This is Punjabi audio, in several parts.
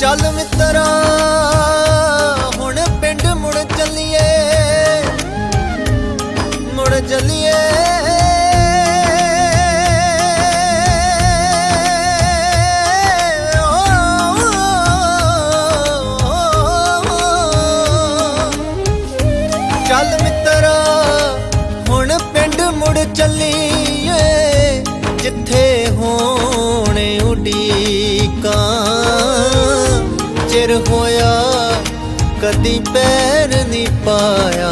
ਚੱਲ ਮਿੱਤਰਾ ਹੁਣ ਪਿੰਡ ਮੁੜ ਚੱਲੀਏ, ਮੁੜ ਚੱਲੀਏ। ਚੱਲ ਮਿੱਤਰਾ ਹੁਣ ਪਿੰਡ ਮੁੜ ਚੱਲੀਏ, ਜਿੱਥੇ ਹੋਣ ਉਡੀਕਾਂ। ਚਿਰ ਹੋਇਆ ਕਦੀ ਪੈਰ ਨਹੀਂ ਪਾਇਆ,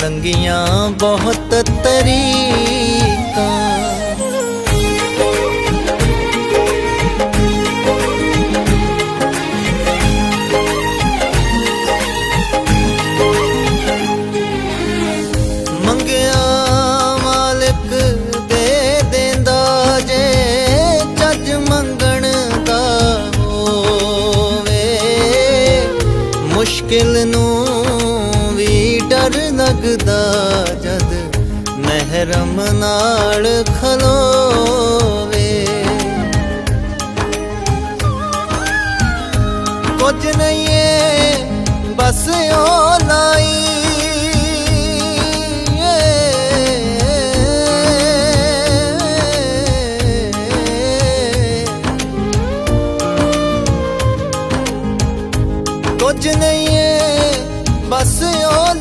ਲੰਘੀਆਂ ਬਹੁਤ ਤਰੀਕਾਂ। ਮੰਗਿਆ ਮਾਲਕ ਦੇ ਦੇਂਦਾ ਜੇ, ਚੱਜ ਮੰਗਣ ਦਾ ਹੋਵੇ। ਮੁਸ਼ਕਿਲ ਨੂੰ ਵੀ ਡਰ ਲੱਗਦਾ ਜਦ ਮਹਿਰਮ ਨਾਲ ਖਲੋਵੇ। ਕੁਝ ਨਹੀਂ ਏ ਬਸ ਉਹ ਲਾਈ, ਕੁਝ ਨਹੀਂ ਏ ਬਸ ਉਹ